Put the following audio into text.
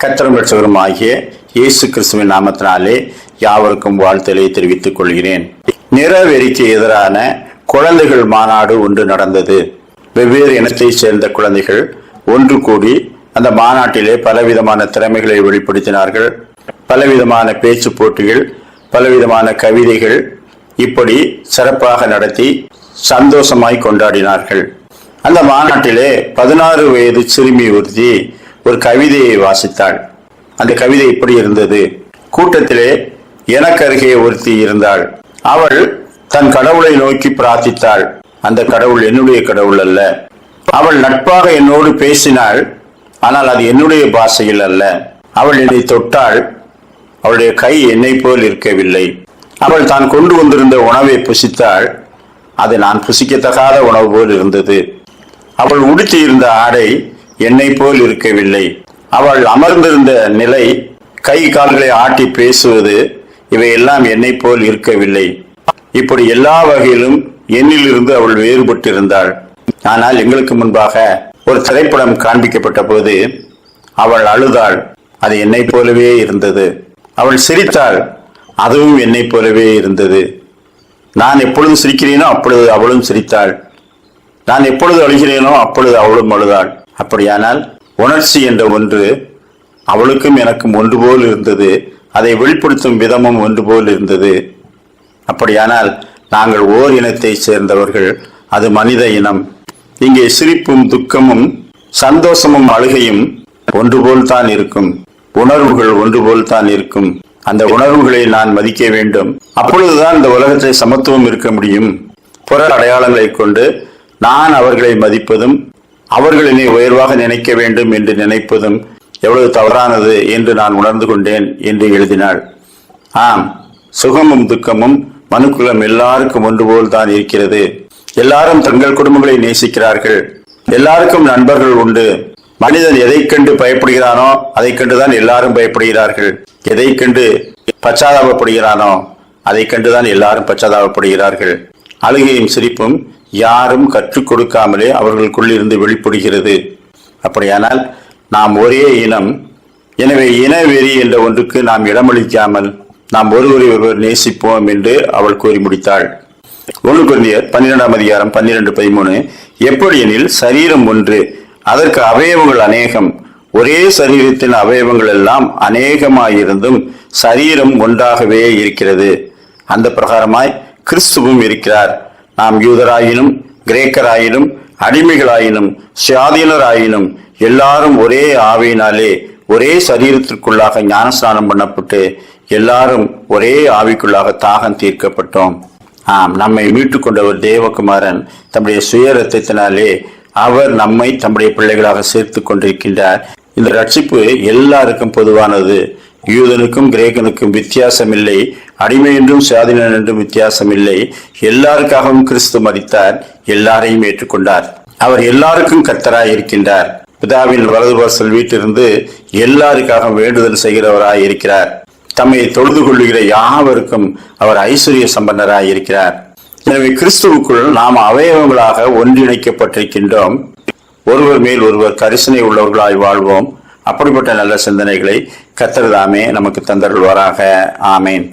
கர்த்தரும் இரட்சகரும் ஆகிய இயேசு கிறிஸ்துவின் நாமத்தினாலே யாவருக்கும் வாழ்த்தலை தெரிவித்துக் கொள்கிறேன். நிறவெறிக்கு எதிரான குழந்தைகள் மாநாடு ஒன்று நடந்தது. வெவ்வேறு இனத்தை சேர்ந்த குழந்தைகள் ஒன்று கூடி அந்த மாநாட்டிலே பலவிதமான திறமைகளை வெளிப்படுத்தினார்கள். பலவிதமான பேச்சு போட்டிகள், பலவிதமான கவிதைகள் இப்படி சிறப்பாக நடத்தி சந்தோஷமாய் கொண்டாடினார்கள். அந்த மாநாட்டிலே 16 வயது சிறுமி ஒருத்தி ஒரு கவிதையை வாசித்தாள். அந்த கவிதை இப்படி இருந்தது. கூட்டத்திலே எனக்கு அருகே ஒருத்தி இருந்தாள். அவள் தன் கடவுளை நோக்கி பிரார்த்தித்தாள். அந்த கடவுள் என்னுடைய கடவுள் அல்ல. அவள் நட்பாக என்னோடு பேசினாள், ஆனால் அது என்னுடைய பாஷையில் அல்ல. அவள் என்னை தொட்டாள், அவளுடைய கை என்னை போல் இருக்கவில்லை. அவள் தான் கொண்டு வந்திருந்த உணவை புசித்தாள், அது நான் புசிக்கத்தகாத உணவு போல் இருந்தது. அவள் உடுத்தி இருந்த ஆடை என்னை போல் இருக்கவில்லை. அவள் அமர்ந்திருந்த நிலை, கை கால்களை ஆட்டி பேசுவது, இவையெல்லாம் என்னை போல் இருக்கவில்லை. இப்படி எல்லா வகையிலும் என்னிலிருந்து அவள் வேறுபட்டிருந்தாள். ஆனால் எங்களுக்கு முன்பாக ஒரு திரைப்படம் காண்பிக்கப்பட்ட போது அவள் அழுதாள், அது என்னை போலவே இருந்தது. அவள் சிரித்தாள், அதுவும் என்னை போலவே இருந்தது. நான் எப்பொழுது சிரிக்கிறேனோ அப்பொழுது அவளும் சிரித்தாள். நான் எப்பொழுது அழுகிறேனோ அப்பொழுது அவளும் அழுதாள். அப்படியானால் உணர்ச்சி என்ற ஒன்று அவளுக்கும் எனக்கும் ஒன்று போல் இருந்தது. அதை வெளிப்படுத்தும் விதமும் ஒன்று போல் இருந்தது. அப்படியானால் நாங்கள் ஓர் இனத்தை சேர்ந்தவர்கள், அது மனித இனம். இங்கே சிரிப்பும் துக்கமும் சந்தோஷமும் அழுகையும் ஒன்று போல் தான் இருக்கும். உணர்வுகள் ஒன்று போல் தான் இருக்கும். அந்த உணர்வுகளை நான் மதிக்க வேண்டும். அப்பொழுதுதான் இந்த உலகத்தில் சமத்துவம் இருக்க முடியும். புற அடையாளங்களை கொண்டு நான் அவர்களை மதிப்பதும் அவர்கள் என்னை உயர்வாக நினைக்க வேண்டும் என்று நினைப்பதும் எவ்வளவு தவறானது என்று நான் உணர்ந்து கொண்டேன் என்று எழுதினாள். ஆம், சுகமும் துக்கமும் மனுக்குலம் எல்லாருக்கும் ஒன்று போல் தான் இருக்கிறது. எல்லாரும் தங்கள் குடும்பங்களை நேசிக்கிறார்கள். எல்லாருக்கும் நண்பர்கள் உண்டு. மனிதன் எதை கண்டு பயப்படுகிறானோ அதை கண்டுதான் எல்லாரும் பயப்படுகிறார்கள். எதை கண்டு பச்சாதாபப்படுகிறானோ அதை கண்டுதான் எல்லாரும் பச்சாதாபப்படுகிறார்கள். அழுகையும் சிரிப்பும் யாரும் கற்றுக் கொடுக்காமலே அவர்களுக்குள் இருந்து வெளிப்படுகிறது. அப்படியானால் நாம் ஒரே இனம். எனவே இனவெறி என்ற ஒன்றுக்கு நாம் இடமளிக்காமல் நாம் ஒருவரை ஒருவர் நேசிப்போம் என்று அவள் கூறி முடித்தாள். 1 கொரிந்தியர் 12 12-13. எப்படி எனில் சரீரம் ஒன்று, அதற்கு அவயவங்கள் அநேகம். ஒரே சரீரத்தின் அவயவங்கள் எல்லாம் அநேகமாயிருந்தும் சரீரம் ஒன்றாகவே இருக்கிறது. அந்த பிரகாரமாய் கிறிஸ்துவும் இருக்கிறார். நாம் யூதராயினும் கிரேக்கராயினும் அடிமைகளாயினும் சுயாதீனராயினும் எல்லாரும் ஒரே ஆவியினாலே ஒரே சரீரத்திற்குள்ளாக ஞானஸ்நானம் பண்ணப்பட்டு எல்லாரும் ஒரே ஆவிக்குள்ளாக தாகம் தீர்க்கப்பட்டோம். நம்மை மீட்டுக் கொண்டவர் தேவகுமாரன் தம்முடைய சுய ரத்தத்தினாலே அவர் நம்மை தம்முடைய பிள்ளைகளாக சேர்த்து கொண்டிருக்கின்றார். இந்த ரட்சிப்பு எல்லாருக்கும் பொதுவானது. யூதனுக்கும் கிரேக்கனுக்கும் வித்தியாசம் இல்லை. அடிமை என்றும் சுயாதீனன் என்றும் வித்தியாசம் இல்லை. எல்லாருக்காகவும் கிறிஸ்து மரித்தார், எல்லாரையும் ஏற்றுக்கொண்டார். அவர் எல்லாருக்கும் கர்த்தராய் இருக்கின்றார். பிதாவின் வலதுபார்சல் வீட்டிலிருந்து எல்லாருக்காக வேண்டுதல் செய்கிறவராய் இருக்கிறார். தம்மை தொழுது கொள்ளுகிற யாவருக்கும் அவர் ஐஸ்வர்ய சம்பன்னராய் இருக்கிறார். எனவே கிறிஸ்துவுக்குள் நாம் அவயவங்களாக ஒன்றிணைக்கப்பட்டிருக்கின்றோம். ஒருவர் மேல் ஒருவர் கரிசனை உள்ளவர்களாய் வாழ்வோம். அப்படிப்பட்ட நல்ல சிந்தனைகளை கர்த்தர் தாமே நமக்கு தந்தருள்வாராக. ஆமேன்.